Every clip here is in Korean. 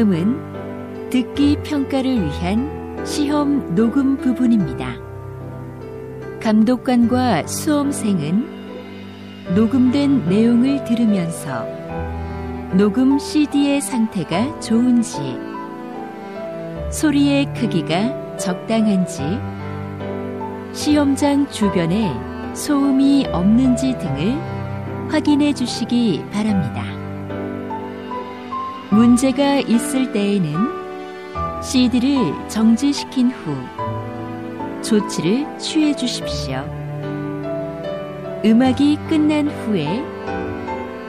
다음은 듣기 평가를 위한 시험 녹음 부분입니다. 감독관과 수험생은 녹음된 내용을 들으면서 녹음 CD의 상태가 좋은지, 소리의 크기가 적당한지, 시험장 주변에 소음이 없는지 등을 확인해 주시기 바랍니다. 문제가 있을 때에는 CD를 정지시킨 후 조치를 취해 주십시오. 음악이 끝난 후에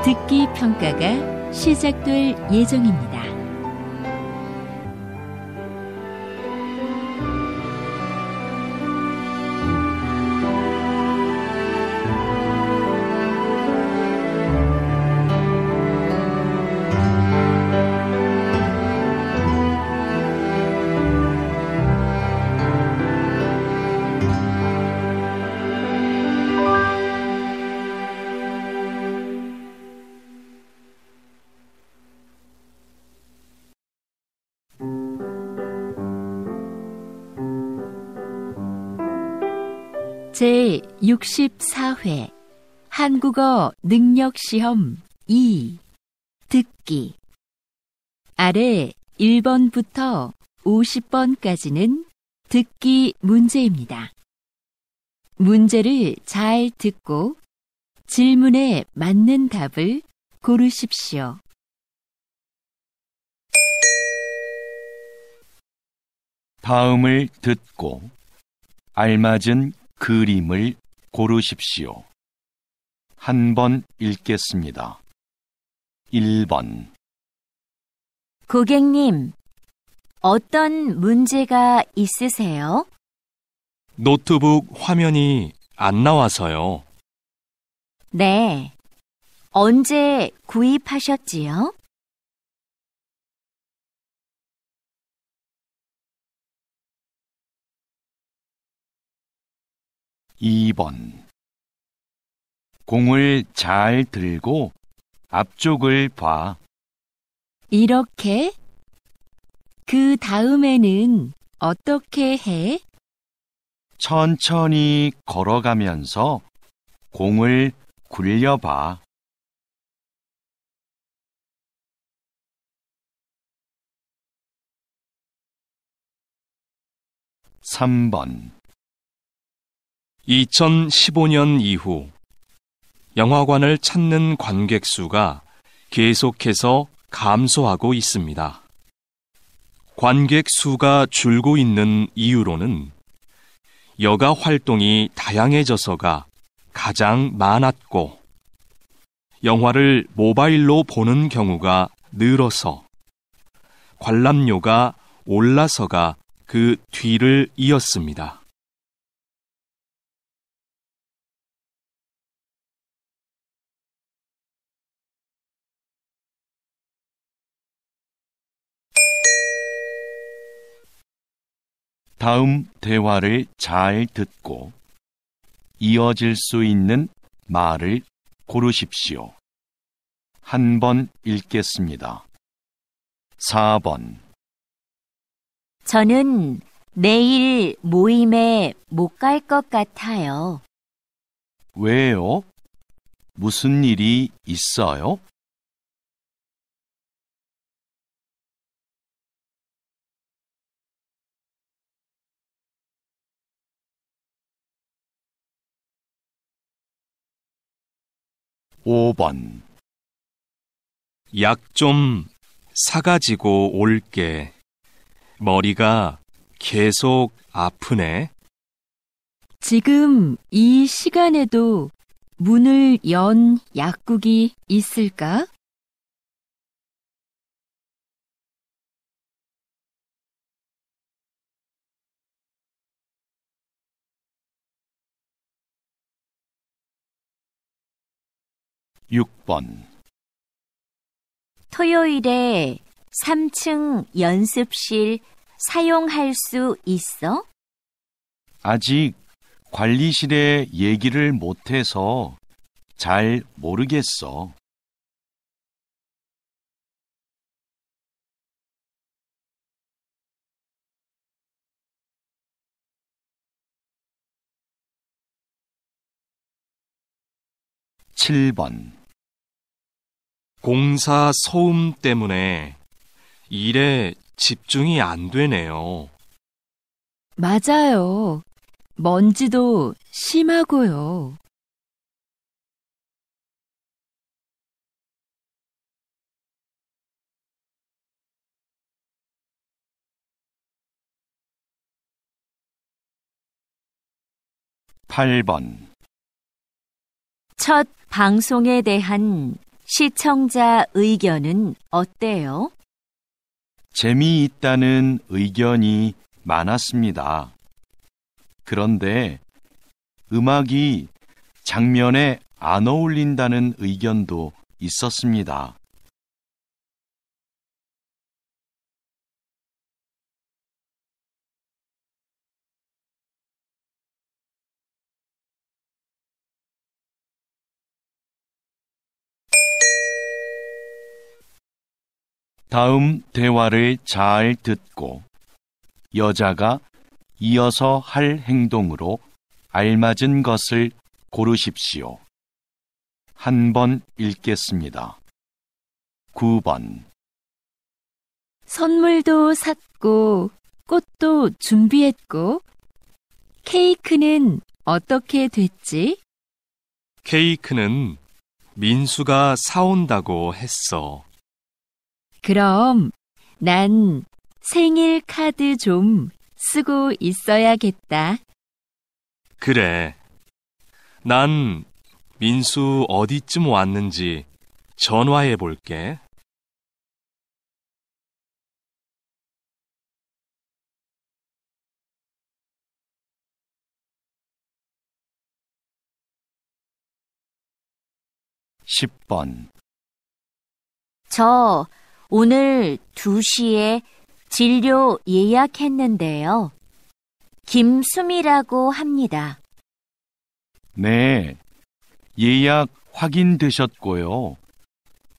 듣기 평가가 시작될 예정입니다. 제64회 한국어 능력시험 2 듣기. 아래 1번부터 50번까지는 듣기 문제입니다. 문제를 잘 듣고 질문에 맞는 답을 고르십시오. 다음을 듣고 알맞은 그림을 고르십시오. 한 번 읽겠습니다. 1번. 고객님, 어떤 문제가 있으세요? 노트북 화면이 안 나와서요. 네. 언제 구입하셨지요? 2번. 공을 잘 들고 앞쪽을 봐. 이렇게? 그 다음에는 어떻게 해? 천천히 걸어가면서 공을 굴려봐. 3번. 2015년 이후 영화관을 찾는 관객 수가 계속해서 감소하고 있습니다. 관객 수가 줄고 있는 이유로는 여가 활동이 다양해져서가 가장 많았고, 영화를 모바일로 보는 경우가 늘어서, 관람료가 올라서가 그 뒤를 이었습니다. 다음 대화를 잘 듣고 이어질 수 있는 말을 고르십시오. 한 번 읽겠습니다. 4번. 저는 내일 모임에 못 갈 것 같아요. 왜요? 무슨 일이 있어요? 5번. 약 좀 사가지고 올게. 머리가 계속 아프네. 지금 이 시간에도 문을 연 약국이 있을까? 6번. 토요일에 3층 연습실 사용할 수 있어? 아직 관리실에 얘기를 못해서 잘 모르겠어. 7번. 공사 소음 때문에 일에 집중이 안 되네요. 맞아요. 먼지도 심하고요. 팔 번. 첫 방송에 대한 시청자 의견은 어때요? 재미있다는 의견이 많았습니다. 그런데 음악이 장면에 안 어울린다는 의견도 있었습니다. 다음 대화를 잘 듣고 여자가 이어서 할 행동으로 알맞은 것을 고르십시오. 한 번 읽겠습니다. 9번. 선물도 샀고, 꽃도 준비했고, 케이크는 어떻게 됐지? 케이크는 민수가 사온다고 했어. 그럼 난 생일 카드 좀 쓰고 있어야겠다. 그래. 난 민수 어디쯤 왔는지 전화해 볼게. 십 번. 저 오늘 2시에 진료 예약했는데요. 김수미라고 합니다. 네, 예약 확인되셨고요.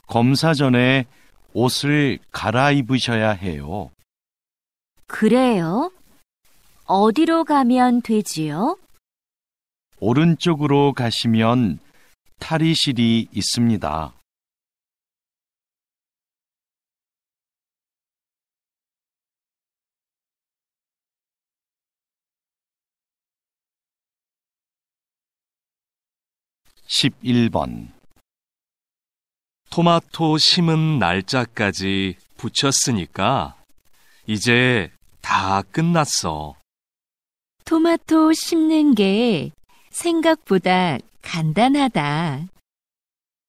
검사 전에 옷을 갈아입으셔야 해요. 그래요? 어디로 가면 되지요? 오른쪽으로 가시면 탈의실이 있습니다. 십일 번. 토마토 심은 날짜까지 붙였으니까 이제 다 끝났어. 토마토 심는 게 생각보다 간단하다.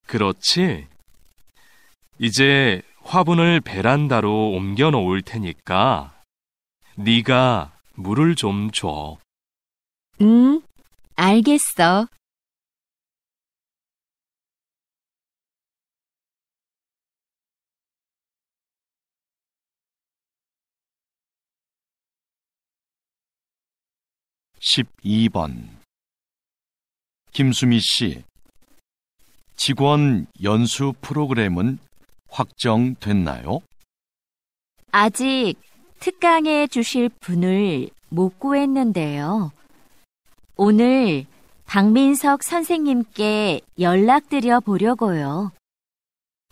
그렇지? 이제 화분을 베란다로 옮겨 놓을 테니까 네가 물을 좀 줘. 응, 알겠어. 십이 번. 김수미 씨, 직원 연수 프로그램은 확정됐나요? 아직 특강해 주실 분을 못 구했는데요. 오늘 박민석 선생님께 연락드려 보려고요.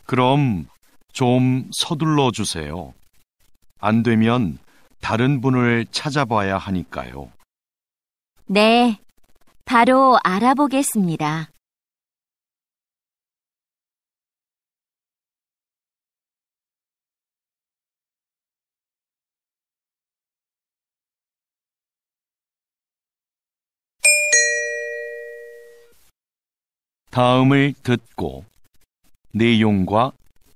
그럼 좀 서둘러 주세요. 안 되면 다른 분을 찾아봐야 하니까요. 네, 바로 알아보겠습니다. 다음을 듣고 내용과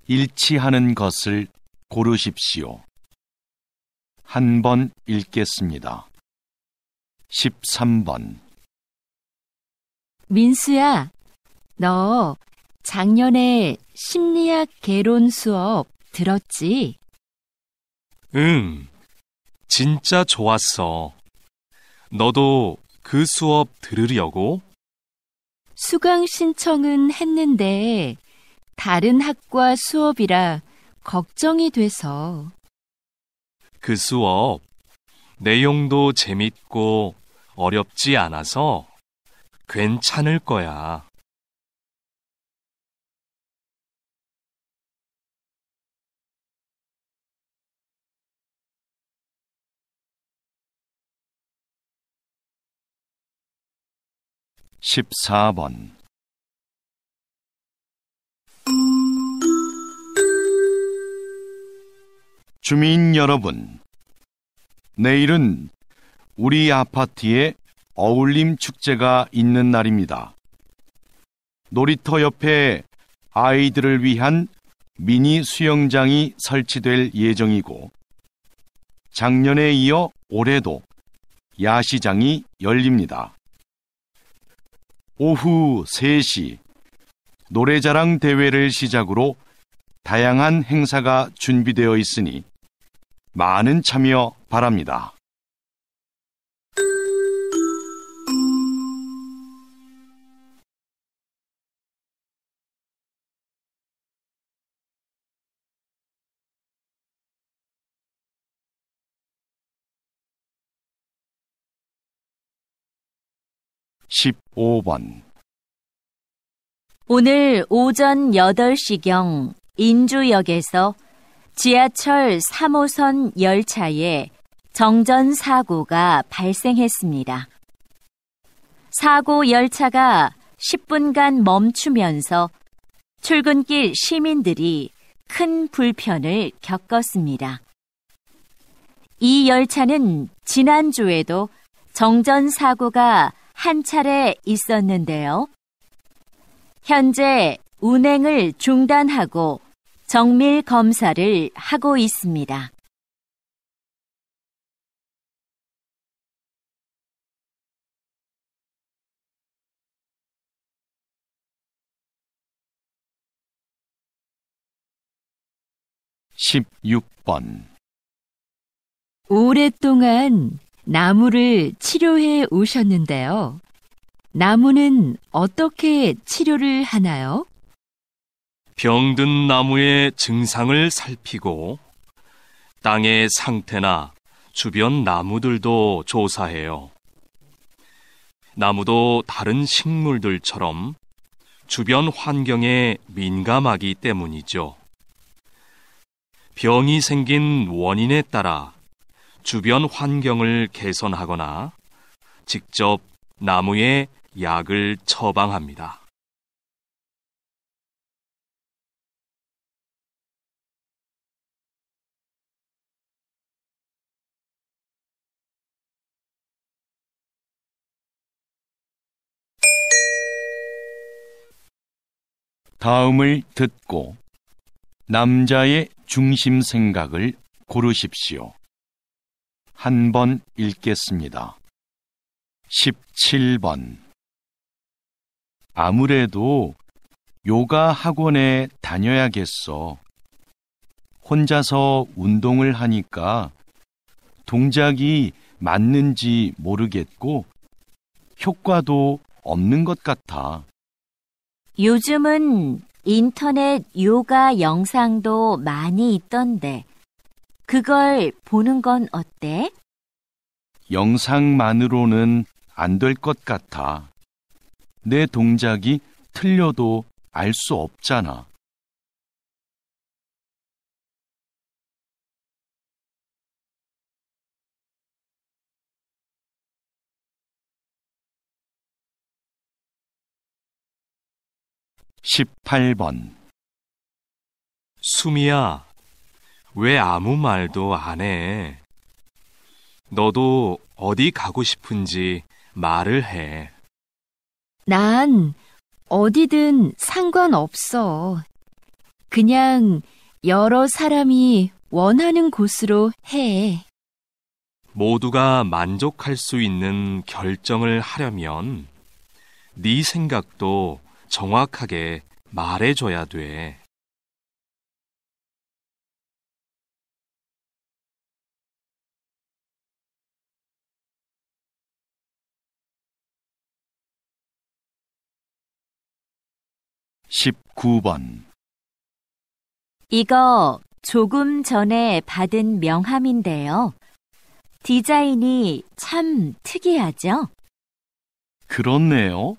일치하는 것을 고르십시오. 한 번 읽겠습니다. 13번. 민수야, 너 작년에 심리학 개론 수업 들었지? 응, 진짜 좋았어. 너도 그 수업 들으려고? 수강 신청은 했는데 다른 학과 수업이라 걱정이 돼서. 그 수업 내용도 재밌고 어렵지 않아서 괜찮을 거야. 14번. 주민 여러분, 내일은 우리 아파트에 어울림 축제가 있는 날입니다. 놀이터 옆에 아이들을 위한 미니 수영장이 설치될 예정이고, 작년에 이어 올해도 야시장이 열립니다. 오후 3시 노래자랑 대회를 시작으로 다양한 행사가 준비되어 있으니 많은 참여 바랍니다. (15번) 오늘 오전 8시경 인주역에서 지하철 3호선 열차에 정전 사고가 발생했습니다. 사고 열차가 10분간 멈추면서 출근길 시민들이 큰 불편을 겪었습니다. 이 열차는 지난주에도 정전 사고가 한 차례 있었는데요. 현재 운행을 중단하고 정밀 검사를 하고 있습니다. (16번) 오랫동안 나무를 치료해 오셨는데요. 나무는 어떻게 치료를 하나요? 병든 나무의 증상을 살피고 땅의 상태나 주변 나무들도 조사해요. 나무도 다른 식물들처럼 주변 환경에 민감하기 때문이죠. 병이 생긴 원인에 따라 주변 환경을 개선하거나 직접 나무에 약을 처방합니다. 다음을 듣고 남자의 중심 생각을 고르십시오. 한 번 읽겠습니다. 17번. 아무래도 요가 학원에 다녀야겠어. 혼자서 운동을 하니까 동작이 맞는지 모르겠고 효과도 없는 것 같아. 요즘은 인터넷 요가 영상도 많이 있던데 그걸 보는 건 어때? 영상만으로는 안 될 것 같아. 내 동작이 틀려도 알 수 없잖아. (18번) 수미야, 왜 아무 말도 안 해? 너도 어디 가고 싶은지 말을 해. 난 어디든 상관없어. 그냥 여러 사람이 원하는 곳으로 해. 모두가 만족할 수 있는 결정을 하려면 네 생각도 정확하게 말해줘야 돼. (19번) 이거 조금 전에 받은 명함인데요. 디자인이 참 특이하죠? 그렇네요.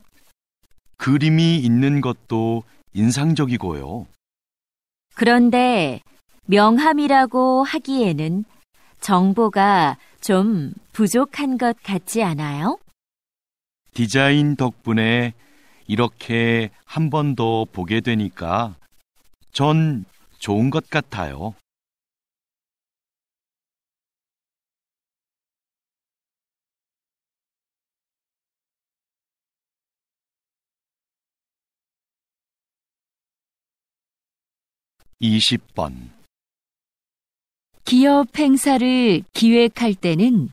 그림이 있는 것도 인상적이고요. 그런데 명함이라고 하기에는 정보가 좀 부족한 것 같지 않아요? 디자인 덕분에 이렇게 한 번 더 보게 되니까 전 좋은 것 같아요. (20번) 기업 행사를 기획할 때는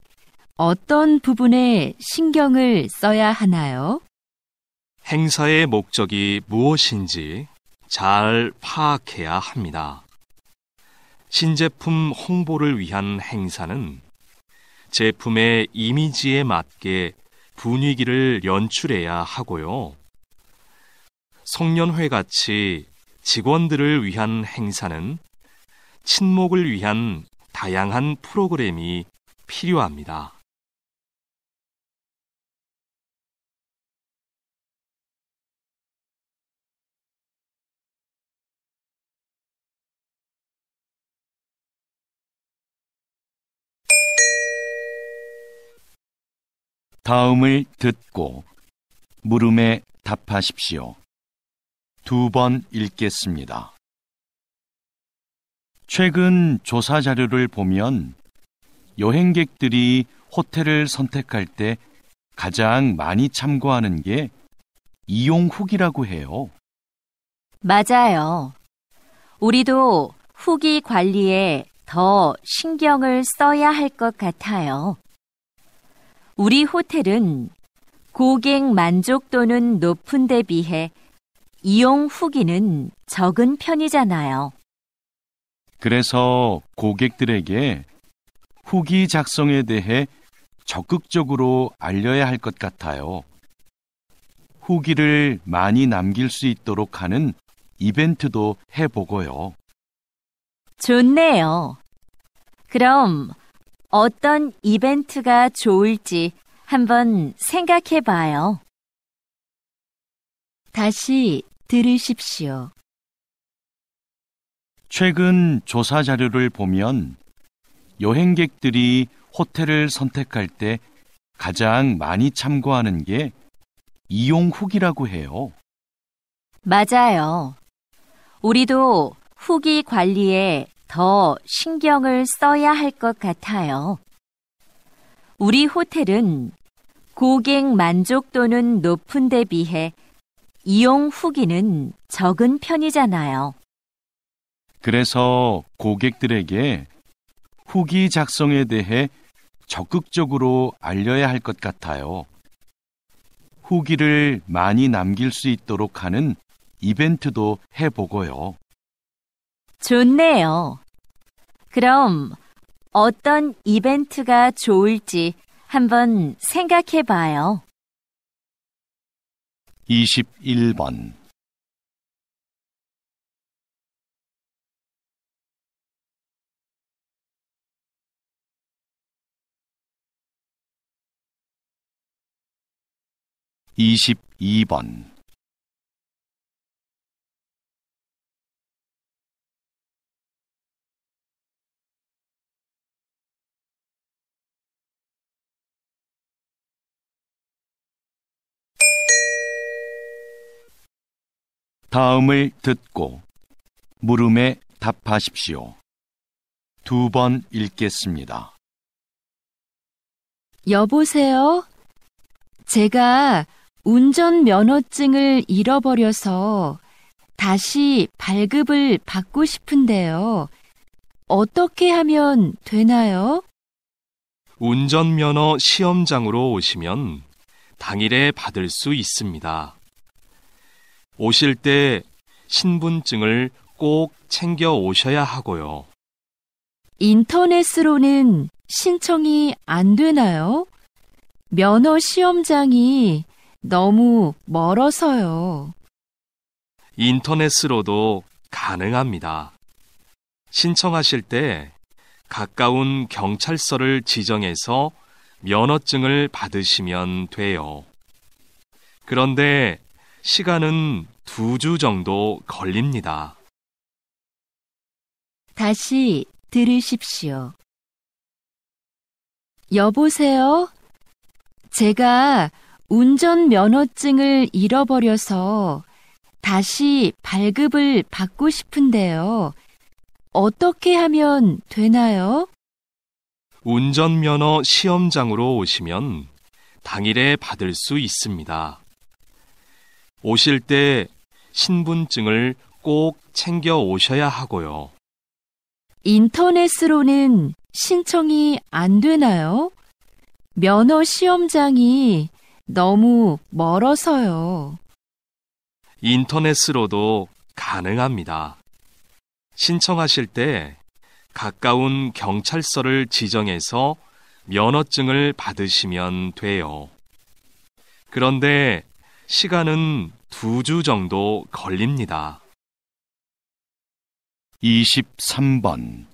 어떤 부분에 신경을 써야 하나요? 행사의 목적이 무엇인지 잘 파악해야 합니다. 신제품 홍보를 위한 행사는 제품의 이미지에 맞게 분위기를 연출해야 하고요. 송년회 같이 직원들을 위한 행사는 친목을 위한 다양한 프로그램이 필요합니다. 다음을 듣고 물음에 답하십시오. 2번 읽겠습니다. 최근 조사 자료를 보면 여행객들이 호텔을 선택할 때 가장 많이 참고하는 게 이용 후기라고 해요. 맞아요. 우리도 후기 관리에 더 신경을 써야 할 것 같아요. 우리 호텔은 고객 만족도는 높은 데 비해 이용 후기는 적은 편이잖아요. 그래서 고객들에게 후기 작성에 대해 적극적으로 알려야 할 것 같아요. 후기를 많이 남길 수 있도록 하는 이벤트도 해보고요. 좋네요. 그럼 어떤 이벤트가 좋을지 한번 생각해 봐요. 다시 들으십시오. 최근 조사 자료를 보면 여행객들이 호텔을 선택할 때 가장 많이 참고하는 게 이용 후기라고 해요. 맞아요. 우리도 후기 관리에 더 신경을 써야 할 것 같아요. 우리 호텔은 고객 만족도는 높은 데 비해 이용 후기는 적은 편이잖아요. 그래서 고객들에게 후기 작성에 대해 적극적으로 알려야 할 것 같아요. 후기를 많이 남길 수 있도록 하는 이벤트도 해보고요. 좋네요. 그럼 어떤 이벤트가 좋을지 한번 생각해 봐요. 21번 (22번) 다음을 듣고 물음에 답하십시오. 2번 읽겠습니다. 여보세요? 제가 운전면허증을 잃어버려서 다시 발급을 받고 싶은데요. 어떻게 하면 되나요? 운전면허 시험장으로 오시면 당일에 받을 수 있습니다. 오실 때 신분증을 꼭 챙겨 오셔야 하고요. 인터넷으로는 신청이 안 되나요? 면허 시험장이 너무 멀어서요. 인터넷으로도 가능합니다. 신청하실 때 가까운 경찰서를 지정해서 면허증을 받으시면 돼요. 그런데 시간은 2주 정도 걸립니다. 다시 들으십시오. 여보세요? 제가 운전면허증을 잃어버려서 다시 발급을 받고 싶은데요. 어떻게 하면 되나요? 운전면허 시험장으로 오시면 당일에 받을 수 있습니다. 오실 때 신분증을 꼭 챙겨 오셔야 하고요. 인터넷으로는 신청이 안 되나요? 면허 시험장이 너무 멀어서요. 인터넷으로도 가능합니다. 신청하실 때 가까운 경찰서를 지정해서 면허증을 받으시면 돼요. 그런데 시간은 2주 정도 걸립니다. 23번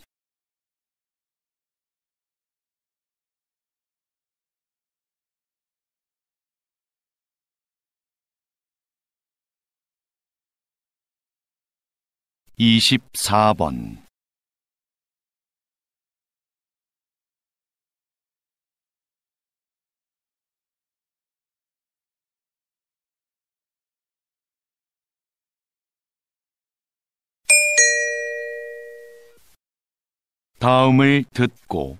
24번 '다음을 듣고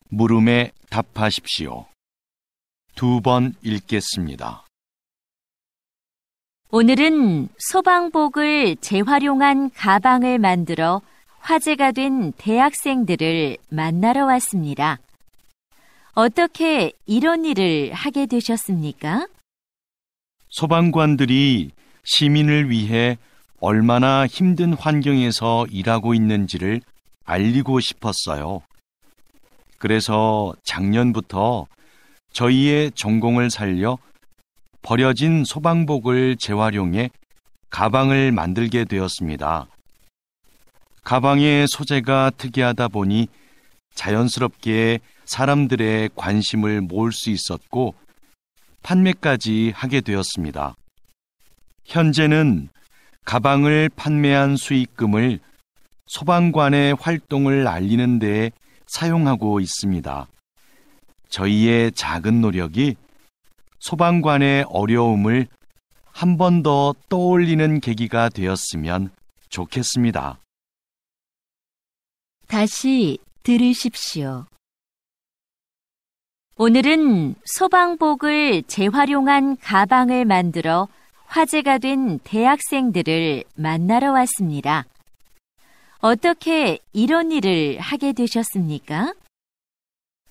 물음에 답하십시오. 2번 읽겠습니다. 오늘은 소방복을 재활용한 가방을 만들어 화제가 된 대학생들을 만나러 왔습니다. 어떻게 이런 일을 하게 되셨습니까? 소방관들이 시민을 위해 얼마나 힘든 환경에서 일하고 있는지를 알리고 싶었어요. 그래서 작년부터 저희의 전공을 살려 버려진 소방복을 재활용해 가방을 만들게 되었습니다. 가방의 소재가 특이하다 보니 자연스럽게 사람들의 관심을 모을 수 있었고 판매까지 하게 되었습니다. 현재는 가방을 판매한 수익금을 소방관의 활동을 알리는 데에 사용하고 있습니다. 저희의 작은 노력이 소방관의 어려움을 한 번 더 떠올리는 계기가 되었으면 좋겠습니다. 다시 들으십시오. 오늘은 소방복을 재활용한 가방을 만들어 화제가 된 대학생들을 만나러 왔습니다. 어떻게 이런 일을 하게 되셨습니까?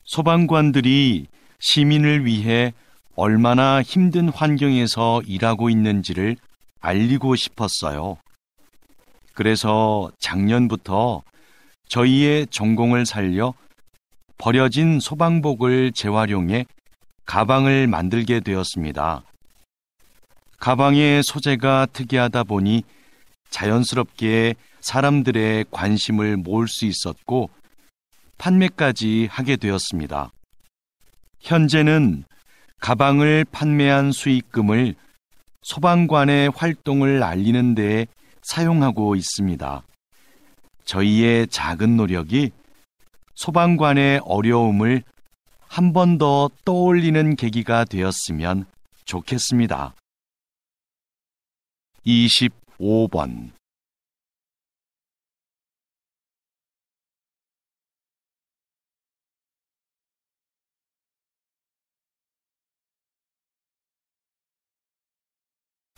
소방관들이 시민을 위해 얼마나 힘든 환경에서 일하고 있는지를 알리고 싶었어요. 그래서 작년부터 저희의 전공을 살려 버려진 소방복을 재활용해 가방을 만들게 되었습니다. 가방의 소재가 특이하다 보니 자연스럽게 사람들의 관심을 모을 수 있었고 판매까지 하게 되었습니다. 현재는 가방을 판매한 수익금을 소방관의 활동을 알리는 데에 사용하고 있습니다. 저희의 작은 노력이 소방관의 어려움을 한 번 더 떠올리는 계기가 되었으면 좋겠습니다. 25번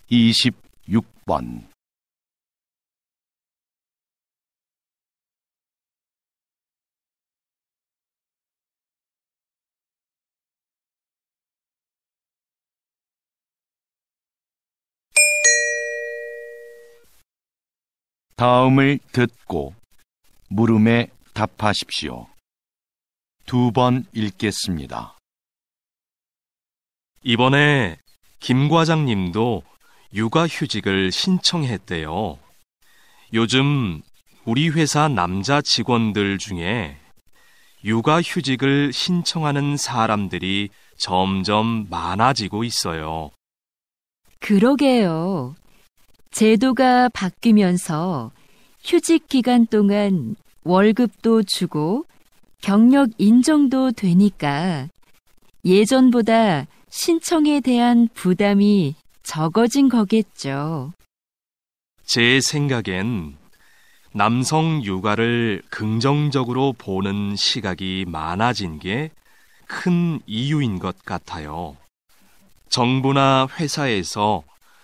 26번 '다음을 듣고 물음에 답하십시오. 2번 읽겠습니다. 이번에 김 과장님도 육아휴직을 신청했대요. 요즘 우리 회사 남자 직원들 중에 육아휴직을 신청하는 사람들이 점점 많아지고 있어요. 그러게요. 제도가 바뀌면서 휴직 기간 동안 월급도 주고 경력 인정도 되니까 예전보다 신청에 대한 부담이 적어진 거겠죠. 제 생각엔 남성 육아를 긍정적으로 보는 시각이 많아진 게 큰 이유인 것 같아요. 정부나 회사에서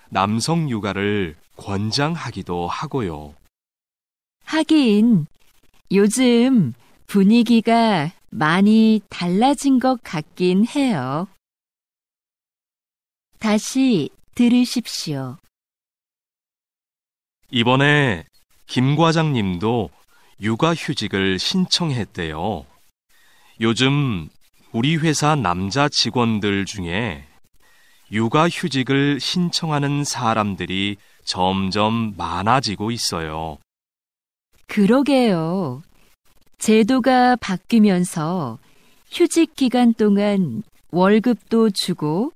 남성 육아를 권장하기도 하고요. 하긴 요즘 분위기가 많이 달라진 것 같긴 해요. 다시 들으십시오. 이번에 김 과장님도 육아휴직을 신청했대요. 요즘 우리 회사 남자 직원들 중에 육아휴직을 신청하는 사람들이 점점 많아지고 있어요. 그러게요. 제도가 바뀌면서 휴직 기간 동안 월급도 주고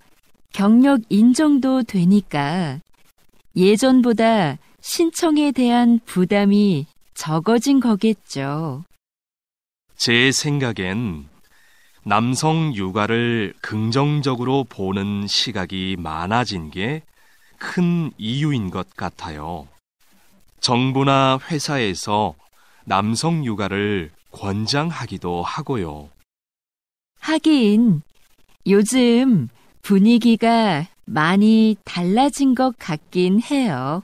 경력 인정도 되니까 예전보다 신청에 대한 부담이 적어진 거겠죠. 제 생각엔 남성 육아를 긍정적으로 보는 시각이 많아진 게 큰 이유인 것 같아요. 정부나 회사에서 남성 육아를 권장하기도 하고요. 하긴 요즘 분위기가 많이 달라진 것 같긴 해요.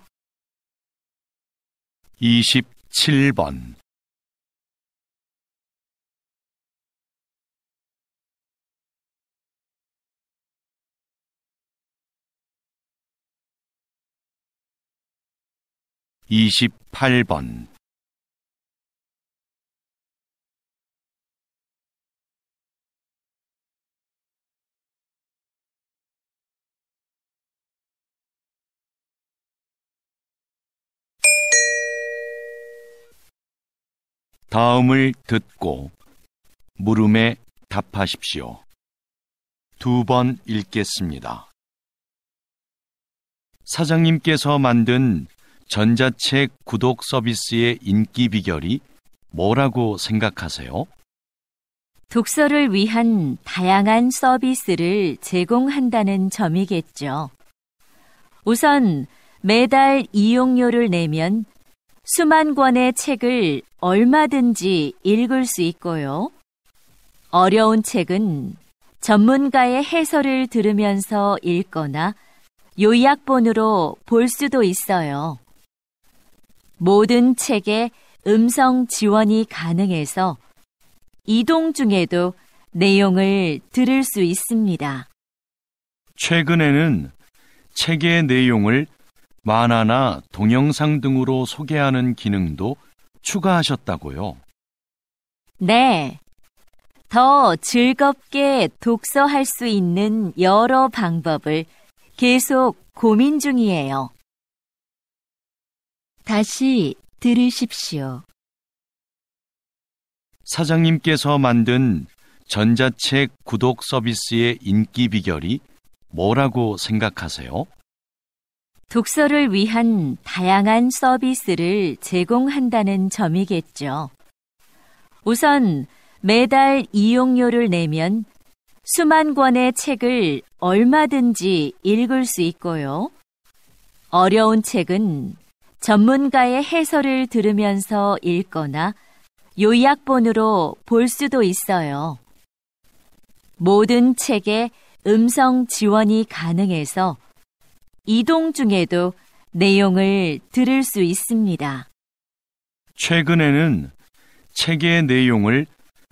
27번. 이십팔 번. 다음을 듣고 물음에 답하십시오. 2번 읽겠습니다. 사장님께서 만든 전자책 구독 서비스의 인기 비결이 뭐라고 생각하세요? 독서를 위한 다양한 서비스를 제공한다는 점이겠죠. 우선 매달 이용료를 내면 수만 권의 책을 얼마든지 읽을 수 있고요. 어려운 책은 전문가의 해설을 들으면서 읽거나 요약본으로 볼 수도 있어요. 모든 책에 음성 지원이 가능해서 이동 중에도 내용을 들을 수 있습니다. 최근에는 책의 내용을 만화나 동영상 등으로 소개하는 기능도 추가하셨다고요. 네. 더 즐겁게 독서할 수 있는 여러 방법을 계속 고민 중이에요. 다시 들으십시오. 사장님께서 만든 전자책 구독 서비스의 인기 비결이 뭐라고 생각하세요? 독서를 위한 다양한 서비스를 제공한다는 점이겠죠. 우선 매달 이용료를 내면 수만 권의 책을 얼마든지 읽을 수 있고요. 어려운 책은 전문가의 해설을 들으면서 읽거나 요약본으로 볼 수도 있어요. 모든 책에 음성 지원이 가능해서 이동 중에도 내용을 들을 수 있습니다. 최근에는 책의 내용을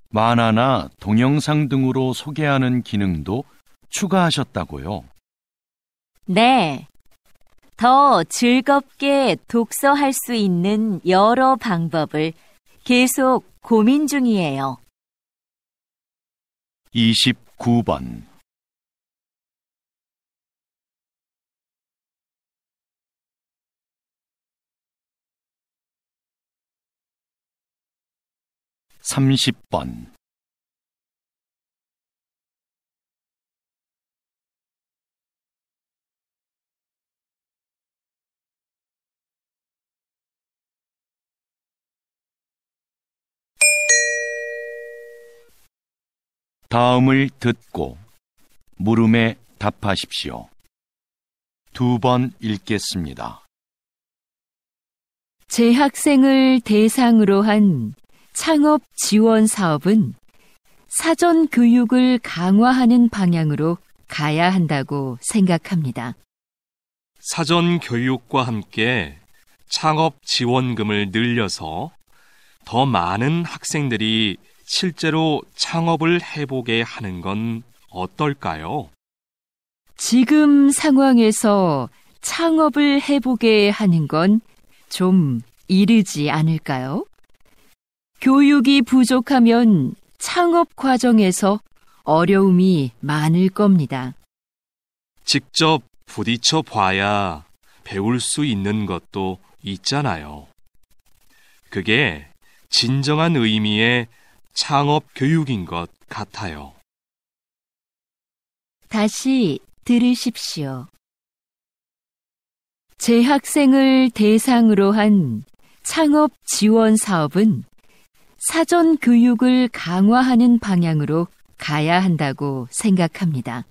만화나 동영상 등으로 소개하는 기능도 추가하셨다고요. 네. 더 즐겁게 독서할 수 있는 여러 방법을 계속 고민 중이에요. 29번. 삼십 번. 다음을 듣고 물음에 답하십시오. 2번 읽겠습니다. 재학생을 대상으로 한 창업 지원 사업은 사전 교육을 강화하는 방향으로 가야 한다고 생각합니다. 사전 교육과 함께 창업 지원금을 늘려서 더 많은 학생들이 실제로 창업을 해보게 하는 건 어떨까요? 지금 상황에서 창업을 해보게 하는 건 좀 이르지 않을까요? 교육이 부족하면 창업 과정에서 어려움이 많을 겁니다. 직접 부딪혀 봐야 배울 수 있는 것도 있잖아요. 그게 진정한 의미의 창업 교육인 것 같아요. 다시 들으십시오. 재학생을 대상으로 한 창업 지원 사업은 사전 교육을 강화하는 방향으로 가야 한다고 생각합니다.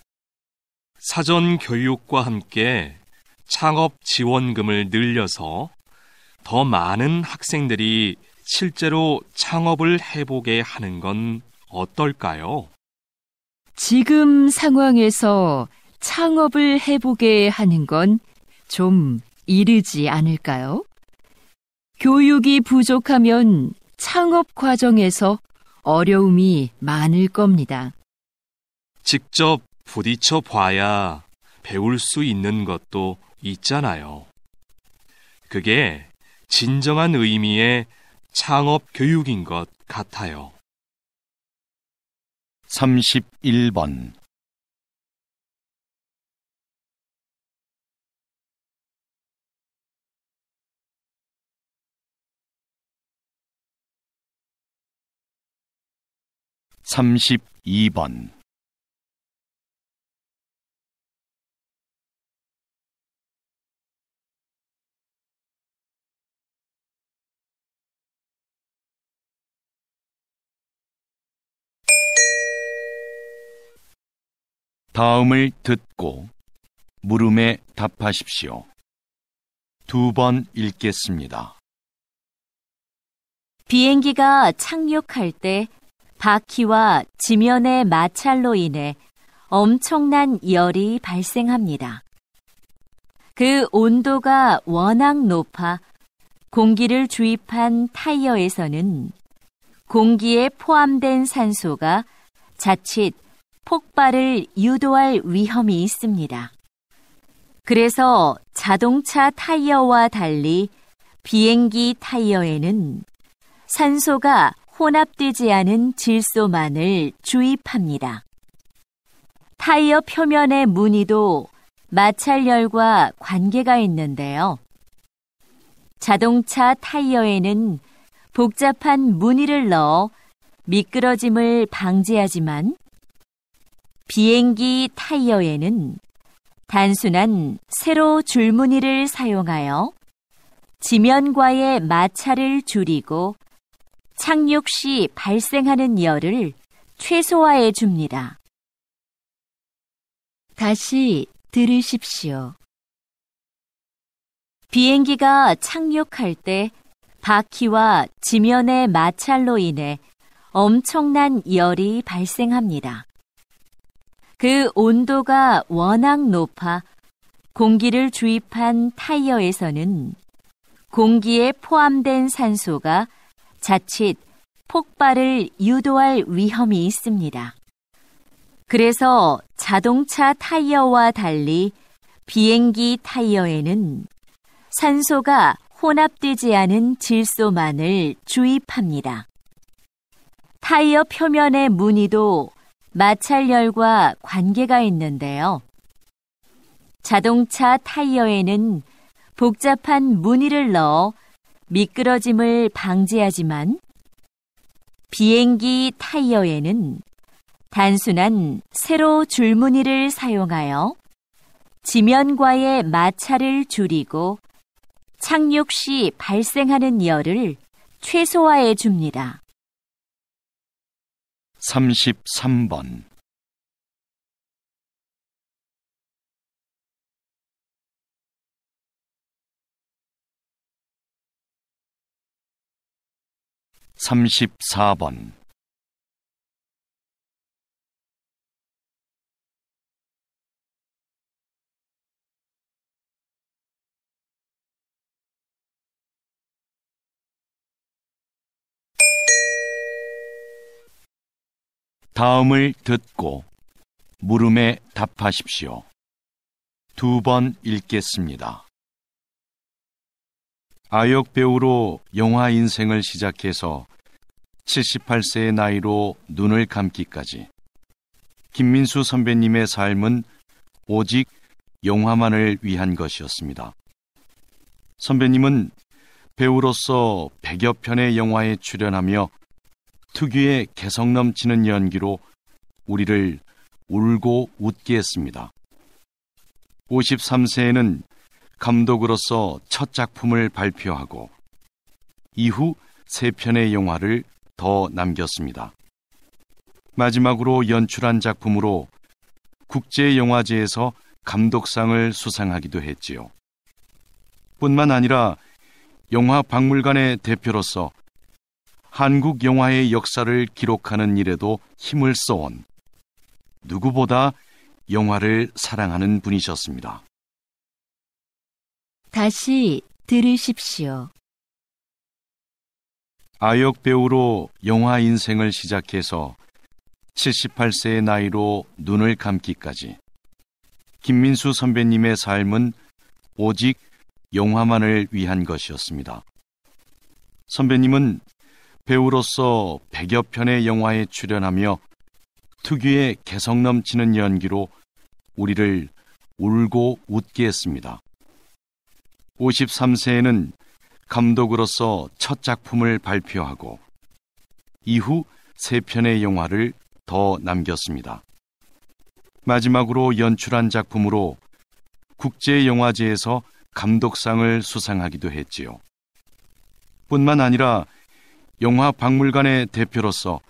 사전 교육과 함께 창업 지원금을 늘려서 더 많은 학생들이 실제로 창업을 해보게 하는 건 어떨까요? 지금 상황에서 창업을 해보게 하는 건 좀 이르지 않을까요? 교육이 부족하면 창업 과정에서 어려움이 많을 겁니다. 직접 부딪혀 봐야 배울 수 있는 것도 있잖아요. 그게 진정한 의미의 창업 교육인 것 같아요. 31번 (32번) 다음을 듣고 물음에 답하십시오. 2번 읽겠습니다. 비행기가 착륙할 때 바퀴와 지면의 마찰로 인해 엄청난 열이 발생합니다. 그 온도가 워낙 높아 공기를 주입한 타이어에서는 공기에 포함된 산소가 자칫 폭발을 유도할 위험이 있습니다. 그래서 자동차 타이어와 달리 비행기 타이어에는 산소가 혼합되지 않은 질소만을 주입합니다. 타이어 표면의 무늬도 마찰열과 관계가 있는데요. 자동차 타이어에는 복잡한 무늬를 넣어 미끄러짐을 방지하지만 비행기 타이어에는 단순한 세로 줄무늬를 사용하여 지면과의 마찰을 줄이고 착륙 시 발생하는 열을 최소화해 줍니다. 다시 들으십시오. 비행기가 착륙할 때 바퀴와 지면의 마찰로 인해 엄청난 열이 발생합니다. 그 온도가 워낙 높아 공기를 주입한 타이어에서는 공기에 포함된 산소가 자칫 폭발을 유도할 위험이 있습니다. 그래서 자동차 타이어와 달리 비행기 타이어에는 산소가 혼합되지 않은 질소만을 주입합니다. 타이어 표면의 무늬도 마찰열과 관계가 있는데요. 자동차 타이어에는 복잡한 무늬를 넣어 미끄러짐을 방지하지만 비행기 타이어에는 단순한 세로 줄무늬를 사용하여 지면과의 마찰을 줄이고 착륙 시 발생하는 열을 최소화해 줍니다. 33번 34번. 다음을 듣고 물음에 답하십시오. 2번 읽겠습니다. 아역 배우로 영화 인생을 시작해서 78세의 나이로 눈을 감기까지 김민수 선배님의 삶은 오직 영화만을 위한 것이었습니다. 선배님은 배우로서 100여 편의 영화에 출연하며 특유의 개성 넘치는 연기로 우리를 울고 웃게 했습니다. 53세에는 감독으로서 첫 작품을 발표하고 이후 3편의 영화를 더 남겼습니다. 마지막으로 연출한 작품으로 국제영화제에서 감독상을 수상하기도 했지요. 뿐만 아니라 영화박물관의 대표로서 한국 영화의 역사를 기록하는 일에도 힘을 써온 누구보다 영화를 사랑하는 분이셨습니다. 다시 들으십시오. 아역 배우로 영화 인생을 시작해서 78세의 나이로 눈을 감기까지 김민수 선배님의 삶은 오직 영화만을 위한 것이었습니다. 선배님은 배우로서 100여 편의 영화에 출연하며 특유의 개성 넘치는 연기로 우리를 울고 웃게 했습니다. 53세에는 감독으로서 첫 작품을 발표하고 이후 3편의 영화를 더 남겼습니다. 마지막으로 연출한 작품으로 국제영화제에서 감독상을 수상하기도 했지요. 뿐만 아니라 영화박물관의 대표로서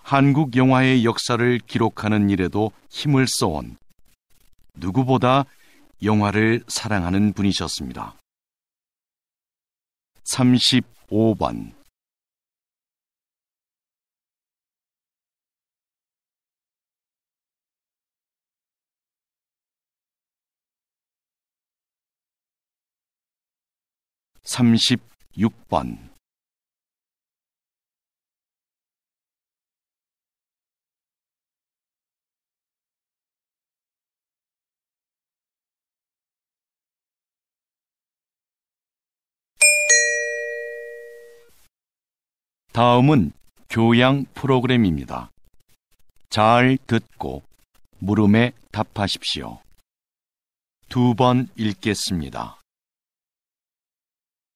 한국 영화의 역사를 기록하는 일에도 힘을 써온 누구보다 영화를 사랑하는 분이셨습니다. 35번. (36번) 다음은 교양 프로그램입니다. 잘 듣고 물음에 답하십시오. 2번 읽겠습니다.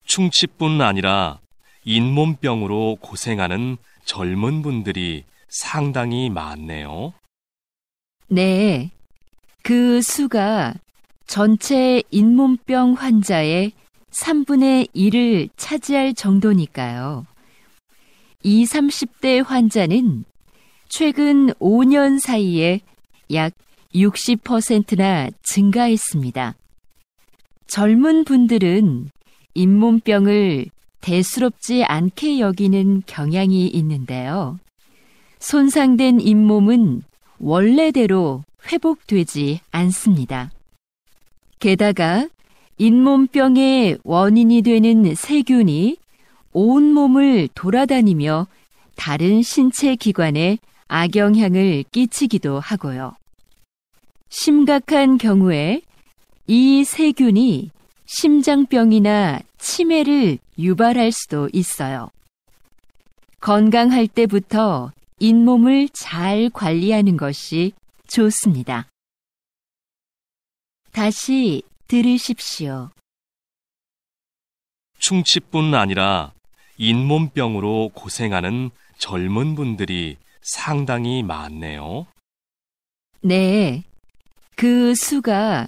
충치뿐 아니라 잇몸병으로 고생하는 젊은 분들이 상당히 많네요. 네, 그 수가 전체 잇몸병 환자의 3분의 1을 차지할 정도니까요. 20, 30대 환자는 최근 5년 사이에 약 60%나 증가했습니다. 젊은 분들은 잇몸병을 대수롭지 않게 여기는 경향이 있는데요. 손상된 잇몸은 원래대로 회복되지 않습니다. 게다가 잇몸병의 원인이 되는 세균이 온몸을 돌아다니며 다른 신체 기관에 악영향을 끼치기도 하고요. 심각한 경우에 이 세균이 심장병이나 치매를 유발할 수도 있어요. 건강할 때부터 잇몸을 잘 관리하는 것이 좋습니다. 다시 들으십시오. 충치뿐 아니라 잇몸병으로 고생하는 젊은 분들이 상당히 많네요. 네, 그 수가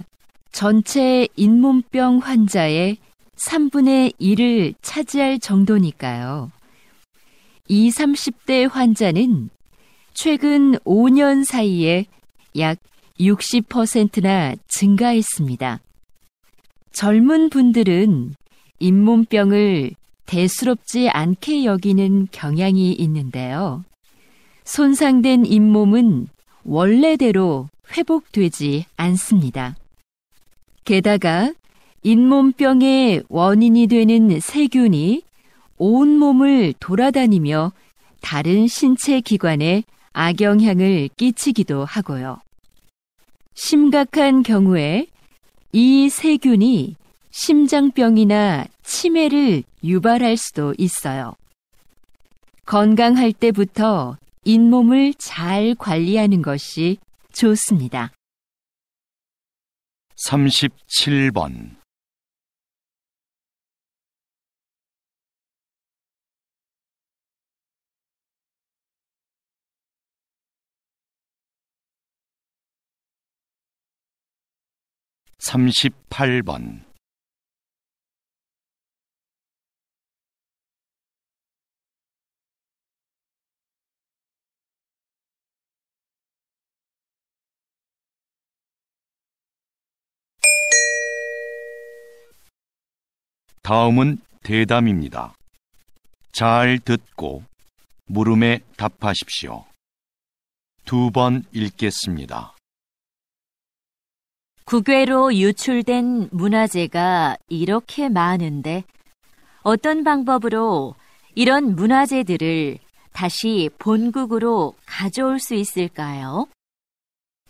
전체 잇몸병 환자의 3분의 1을 차지할 정도니까요. 20, 30대 환자는 최근 5년 사이에 약 60%나 증가했습니다. 젊은 분들은 잇몸병을 대수롭지 않게 여기는 경향이 있는데요. 손상된 잇몸은 원래대로 회복되지 않습니다. 게다가 잇몸병의 원인이 되는 세균이 온몸을 돌아다니며 다른 신체 기관에 악영향을 끼치기도 하고요. 심각한 경우에 이 세균이 심장병이나 치매를 유발할 수도 있어요. 건강할 때부터 잇몸을 잘 관리하는 것이 좋습니다. 37번. (38번) 다음은 대담입니다. 잘 듣고 물음에 답하십시오. 2번 읽겠습니다. 국외로 유출된 문화재가 이렇게 많은데 어떤 방법으로 이런 문화재들을 다시 본국으로 가져올 수 있을까요?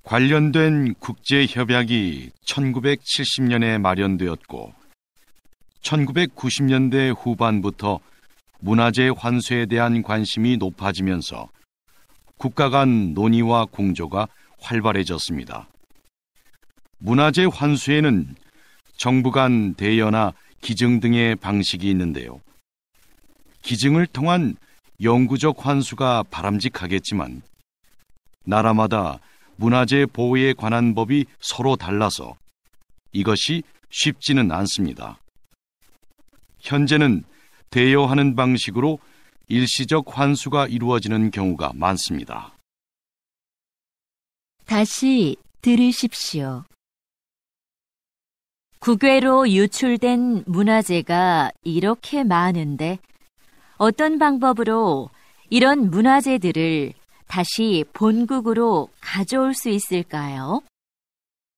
관련된 국제협약이 1970년에 마련되었고 1990년대 후반부터 문화재 환수에 대한 관심이 높아지면서 국가 간 논의와 공조가 활발해졌습니다. 문화재 환수에는 정부 간 대여나 기증 등의 방식이 있는데요. 기증을 통한 영구적 환수가 바람직하겠지만 나라마다 문화재 보호에 관한 법이 서로 달라서 이것이 쉽지는 않습니다. 현재는 대여하는 방식으로 일시적 환수가 이루어지는 경우가 많습니다. 다시 들으십시오. 국외로 유출된 문화재가 이렇게 많은데 어떤 방법으로 이런 문화재들을 다시 본국으로 가져올 수 있을까요?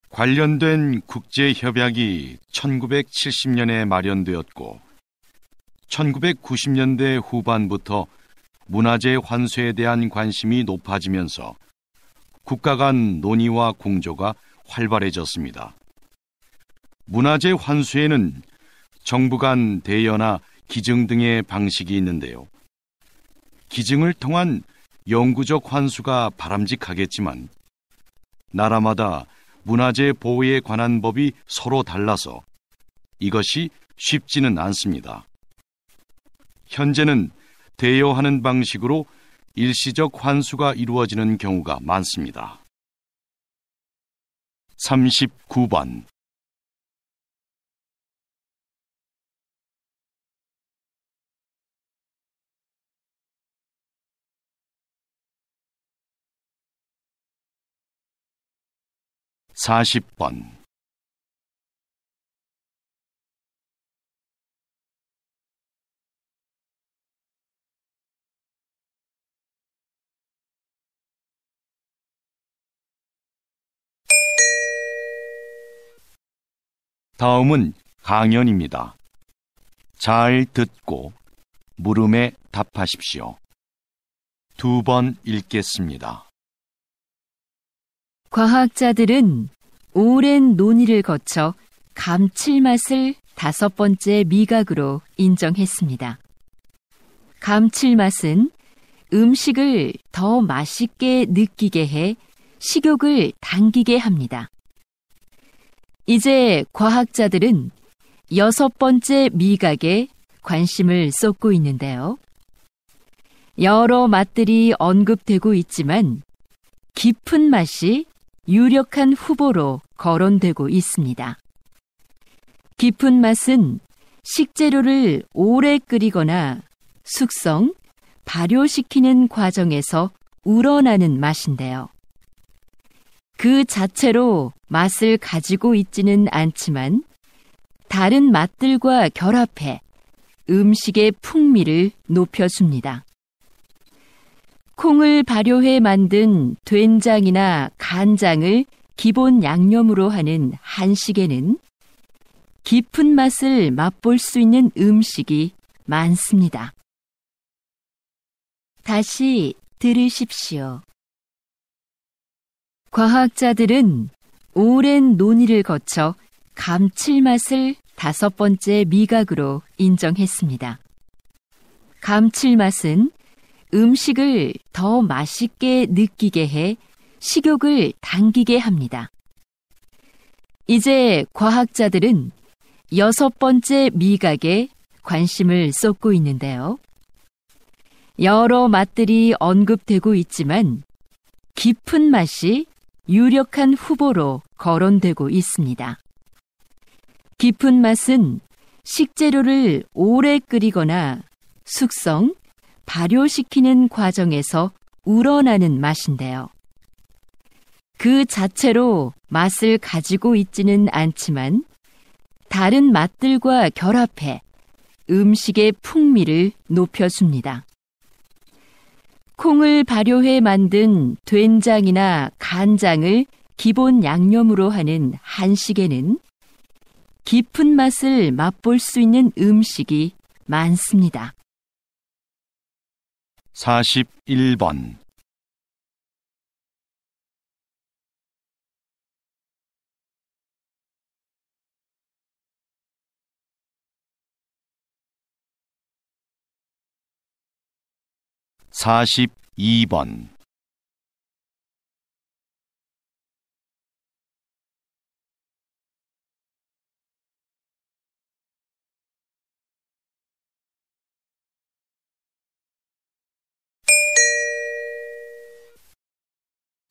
관련된 국제협약이 1970년에 마련되었고 1990년대 후반부터 문화재 환수에 대한 관심이 높아지면서 국가 간 논의와 공조가 활발해졌습니다. 문화재 환수에는 정부 간 대여나 기증 등의 방식이 있는데요. 기증을 통한 영구적 환수가 바람직하겠지만 나라마다 문화재 보호에 관한 법이 서로 달라서 이것이 쉽지는 않습니다. 현재는 대여하는 방식으로 일시적 환수가 이루어지는 경우가 많습니다. 39번. (40번) 다음은 강연입니다. 잘 듣고 물음에 답하십시오. 2번 읽겠습니다. 과학자들은 오랜 논의를 거쳐 감칠맛을 5번째 미각으로 인정했습니다. 감칠맛은 음식을 더 맛있게 느끼게 해 식욕을 당기게 합니다. 이제 과학자들은 6번째 미각에 관심을 쏟고 있는데요. 여러 맛들이 언급되고 있지만 깊은 맛이 유력한 후보로 거론되고 있습니다. 깊은 맛은 식재료를 오래 끓이거나 숙성, 발효시키는 과정에서 우러나는 맛인데요. 그 자체로 맛을 가지고 있지는 않지만 다른 맛들과 결합해 음식의 풍미를 높여줍니다. 콩을 발효해 만든 된장이나 간장을 기본 양념으로 하는 한식에는 깊은 맛을 맛볼 수 있는 음식이 많습니다. 다시 들으십시오. 과학자들은 오랜 논의를 거쳐 감칠맛을 5번째 미각으로 인정했습니다. 감칠맛은 음식을 더 맛있게 느끼게 해 식욕을 당기게 합니다. 이제 과학자들은 6번째 미각에 관심을 쏟고 있는데요. 여러 맛들이 언급되고 있지만 깊은 맛이 유력한 후보로 거론되고 있습니다. 깊은 맛은 식재료를 오래 끓이거나 숙성, 발효시키는 과정에서 우러나는 맛인데요. 그 자체로 맛을 가지고 있지는 않지만 다른 맛들과 결합해 음식의 풍미를 높여줍니다. 콩을 발효해 만든 된장이나 간장을 기본 양념으로 하는 한식에는 깊은 맛을 맛볼 수 있는 음식이 많습니다. 41번. (42번)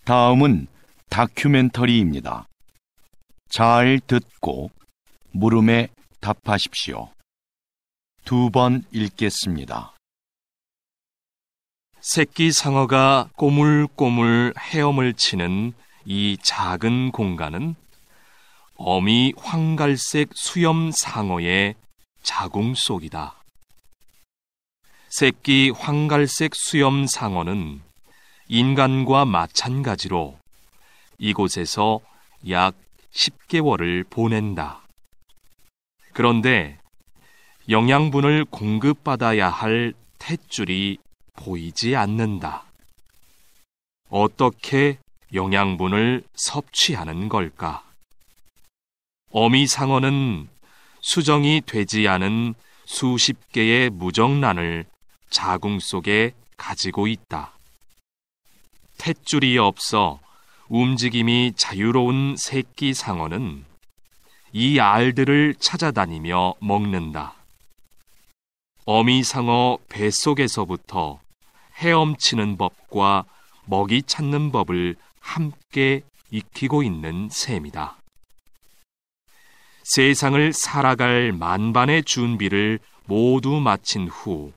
다음은 다큐멘터리입니다. 잘 듣고 물음에 답하십시오. 2번 읽겠습니다. 새끼 상어가 꼬물꼬물 헤엄을 치는 이 작은 공간은 어미 황갈색 수염 상어의 자궁 속이다. 새끼 황갈색 수염 상어는 인간과 마찬가지로 이곳에서 약 10개월을 보낸다. 그런데 영양분을 공급받아야 할 탯줄이 보이지 않는다. 어떻게 영양분을 섭취하는 걸까? 어미 상어는 수정이 되지 않은 수십 개의 무정란을 자궁 속에 가지고 있다. 탯줄이 없어 움직임이 자유로운 새끼 상어는 이 알들을 찾아다니며 먹는다. 어미 상어 뱃속에서부터 헤엄치는 법과 먹이 찾는 법을 함께 익히고 있는 셈이다. 세상을 살아갈 만반의 준비를 모두 마친 후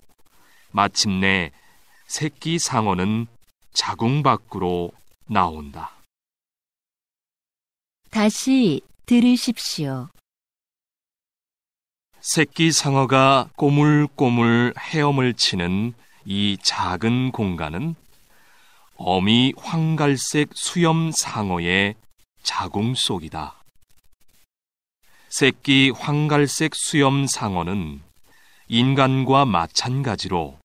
마침내 새끼 상어는 자궁 밖으로 나온다. 다시 들으십시오. 새끼 상어가 꼬물꼬물 헤엄을 치는 이 작은 공간은 어미 황갈색 수염 상어의 자궁 속이다. 새끼 황갈색 수염 상어는 인간과 마찬가지로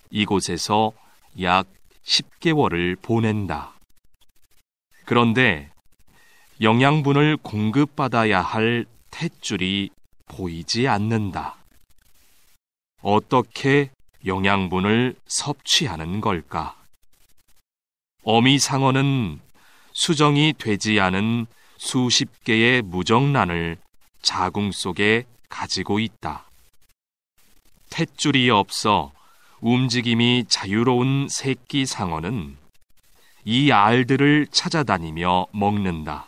이곳에서 약 10개월을 보낸다. 그런데 영양분을 공급받아야 할 탯줄이 보이지 않는다. 어떻게 영양분을 섭취하는 걸까? 어미 상어는 수정이 되지 않은 수십 개의 무정란을 자궁 속에 가지고 있다. 탯줄이 없어 움직임이 자유로운 새끼 상어는 이 알들을 찾아다니며 먹는다.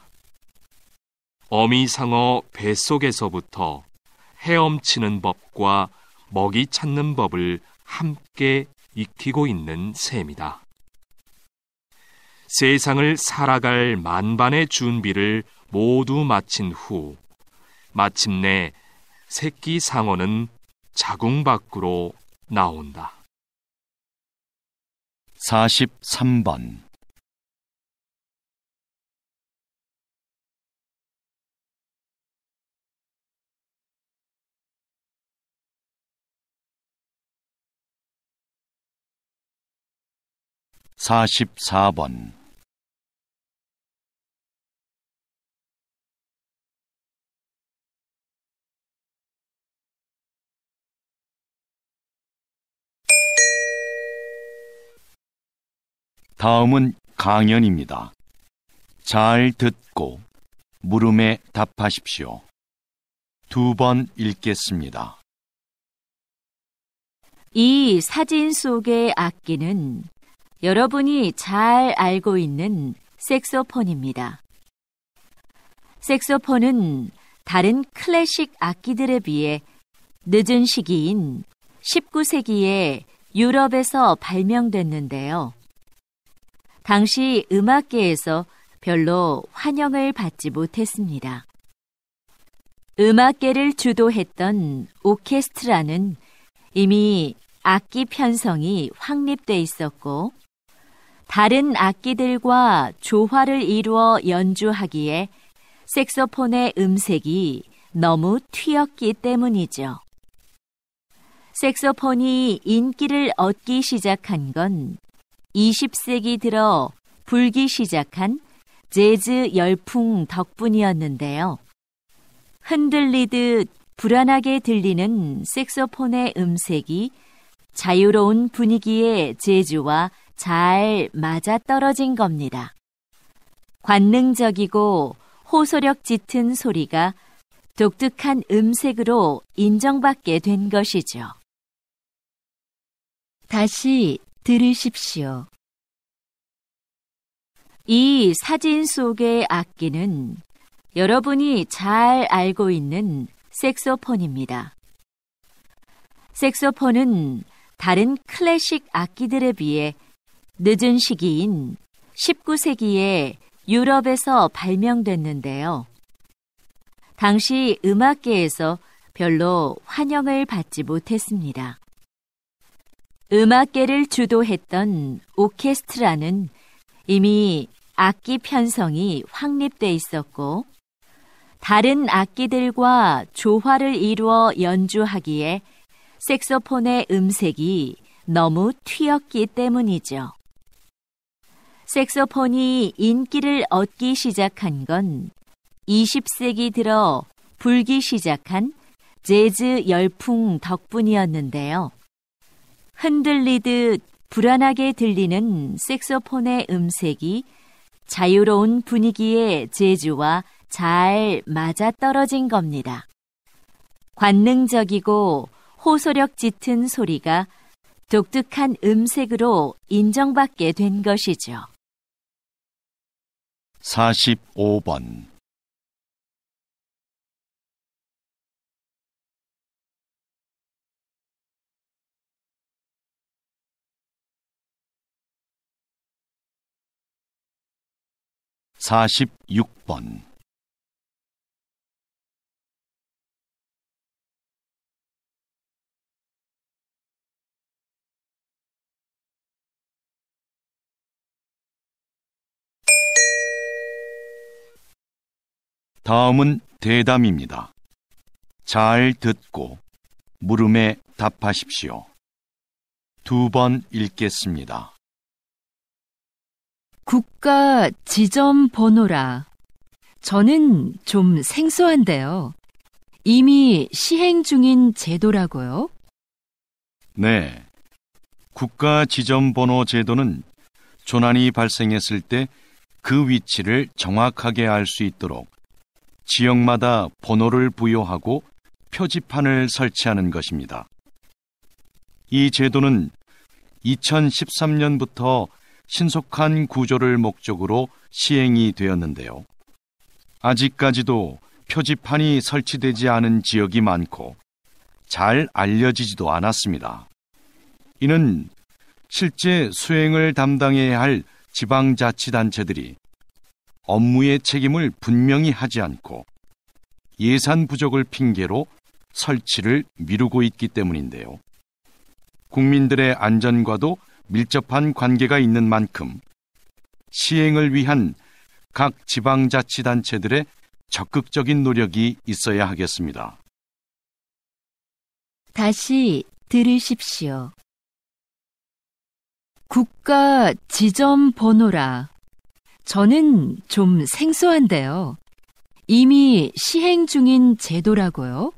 어미 상어 뱃속에서부터 헤엄치는 법과 먹이 찾는 법을 함께 익히고 있는 셈이다. 세상을 살아갈 만반의 준비를 모두 마친 후 마침내 새끼 상어는 자궁 밖으로 나온다. 43번. 44번. '다음은 강연입니다. 잘 듣고 물음에 답하십시오. 2번 읽겠습니다. 이 사진 속의 악기는 여러분이 잘 알고 있는 색소폰입니다. 색소폰은 다른 클래식 악기들에 비해 늦은 시기인 19세기에 유럽에서 발명됐는데요. 당시 음악계에서 별로 환영을 받지 못했습니다. 음악계를 주도했던 오케스트라는 이미 악기 편성이 확립돼 있었고, 다른 악기들과 조화를 이루어 연주하기에 색소폰의 음색이 너무 튀었기 때문이죠. 색소폰이 인기를 얻기 시작한 건 20세기 들어 불기 시작한 재즈 열풍 덕분이었는데요. 흔들리듯 불안하게 들리는 색소폰의 음색이 자유로운 분위기의 재즈와 잘 맞아떨어진 겁니다. 관능적이고 호소력 짙은 소리가 독특한 음색으로 인정받게 된 것이죠. 다시 들으십시오. 이 사진 속의 악기는 여러분이 잘 알고 있는 색소폰입니다. 색소폰은 다른 클래식 악기들에 비해 늦은 시기인 19세기에 유럽에서 발명됐는데요. 당시 음악계에서 별로 환영을 받지 못했습니다. 음악계를 주도했던 오케스트라는 이미 악기 편성이 확립돼 있었고, 다른 악기들과 조화를 이루어 연주하기에 색소폰의 음색이 너무 튀었기 때문이죠. 색소폰이 인기를 얻기 시작한 건 20세기 들어 불기 시작한 재즈 열풍 덕분이었는데요. 흔들리듯 불안하게 들리는 색소폰의 음색이 자유로운 분위기의 재즈와 잘 맞아떨어진 겁니다. 관능적이고 호소력 짙은 소리가 독특한 음색으로 인정받게 된 것이죠. 45번. 46번. '다음은 대담입니다. 잘 듣고 물음에 답하십시오. 2번 읽겠습니다. 국가 지점 번호라. 저는 좀 생소한데요. 이미 시행 중인 제도라고요? 네. 국가 지점번호 제도는 조난이 발생했을 때 그 위치를 정확하게 알 수 있도록 지역마다 번호를 부여하고 표지판을 설치하는 것입니다. 이 제도는 2013년부터 신속한 구조를 목적으로 시행이 되었는데요. 아직까지도 표지판이 설치되지 않은 지역이 많고 잘 알려지지도 않았습니다. 이는 실제 수행을 담당해야 할 지방자치단체들이 업무의 책임을 분명히 하지 않고 예산 부족을 핑계로 설치를 미루고 있기 때문인데요. 국민들의 안전과도 밀접한 관계가 있는 만큼 시행을 위한 각 지방자치단체들의 적극적인 노력이 있어야 하겠습니다. 다시 들으십시오. 국가 지점 번호라. 저는 좀 생소한데요. 이미 시행 중인 제도라고요?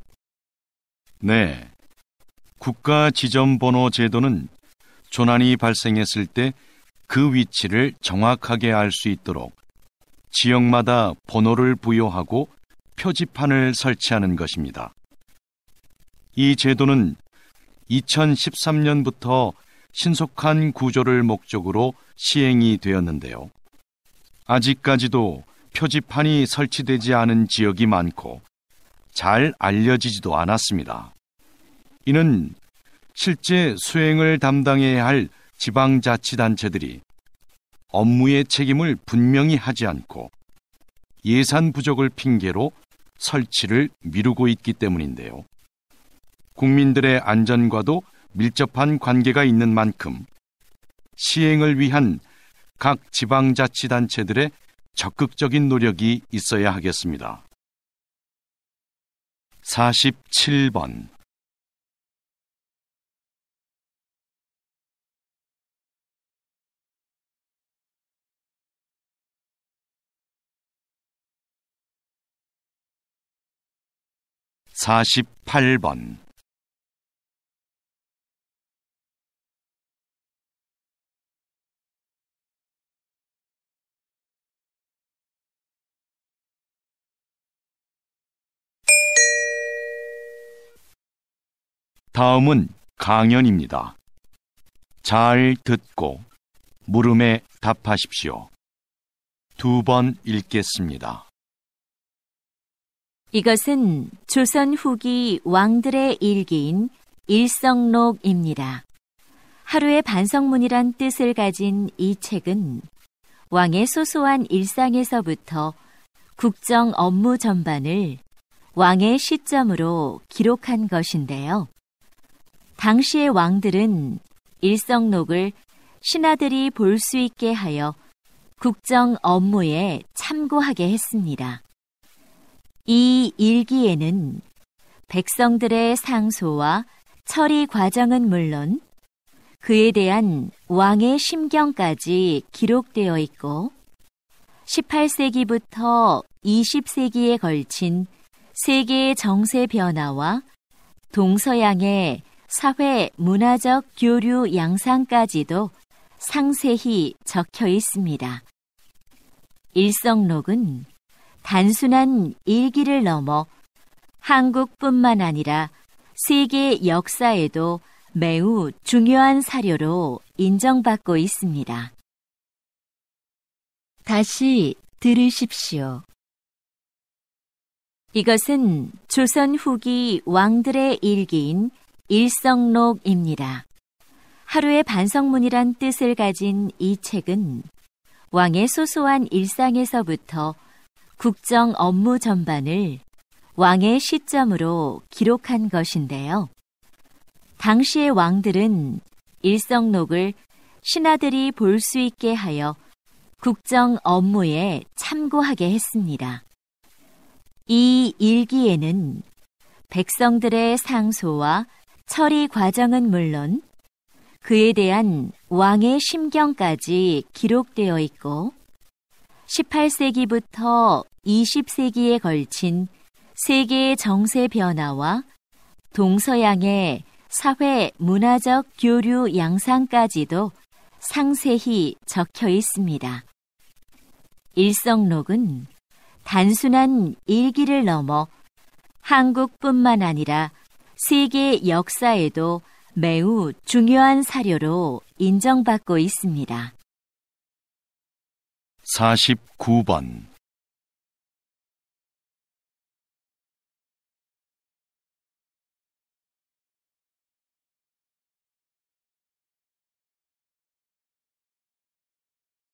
네. 국가 지점 번호 제도는 조난이 발생했을 때 그 위치를 정확하게 알 수 있도록 지역마다 번호를 부여하고 표지판을 설치하는 것입니다. 이 제도는 2013년부터 신속한 구조를 목적으로 시행이 되었는데요. 아직까지도 표지판이 설치되지 않은 지역이 많고 잘 알려지지도 않았습니다. 이는 실제 수행을 담당해야 할 지방자치단체들이 업무의 책임을 분명히 하지 않고 예산 부족을 핑계로 설치를 미루고 있기 때문인데요. 국민들의 안전과도 밀접한 관계가 있는 만큼 시행을 위한 각 지방자치단체들의 적극적인 노력이 있어야 하겠습니다. 47번 48번 다음은 강연입니다. 잘 듣고 물음에 답하십시오. 2번 읽겠습니다. 이것은 조선 후기 왕들의 일기인 일성록입니다. 하루의 반성문이란 뜻을 가진 이 책은 왕의 소소한 일상에서부터 국정 업무 전반을 왕의 시점으로 기록한 것인데요. 당시의 왕들은 일성록을 신하들이 볼 수 있게 하여 국정 업무에 참고하게 했습니다. 이 일기에는 백성들의 상소와 처리 과정은 물론 그에 대한 왕의 심경까지 기록되어 있고 18세기부터 20세기에 걸친 세계의 정세 변화와 동서양의 사회 문화적 교류 양상까지도 상세히 적혀 있습니다. 일성록은 단순한 일기를 넘어 한국뿐만 아니라 세계 역사에도 매우 중요한 사료로 인정받고 있습니다. 다시 들으십시오. 이것은 조선 후기 왕들의 일기인 일성록입니다. 하루의 반성문이란 뜻을 가진 이 책은 왕의 소소한 일상에서부터 국정 업무 전반을 왕의 시점으로 기록한 것인데요. 당시의 왕들은 일성록을 신하들이 볼 수 있게 하여 국정 업무에 참고하게 했습니다. 이 일기에는 백성들의 상소와 처리 과정은 물론 그에 대한 왕의 심경까지 기록되어 있고 18세기부터 20세기에 걸친 세계의 정세 변화와 동서양의 사회 문화적 교류 양상까지도 상세히 적혀 있습니다. 일성록은 단순한 일기를 넘어 한국뿐만 아니라 세계 역사에도 매우 중요한 사료로 인정받고 있습니다. 49번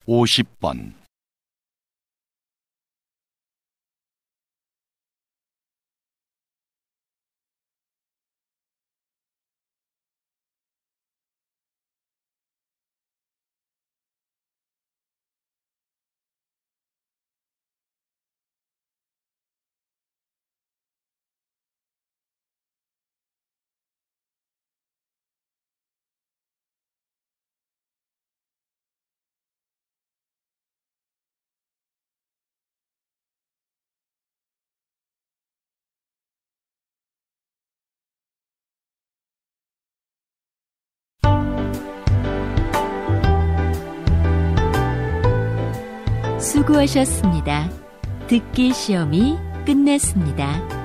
50번 수고하셨습니다. 듣기 시험이 끝났습니다.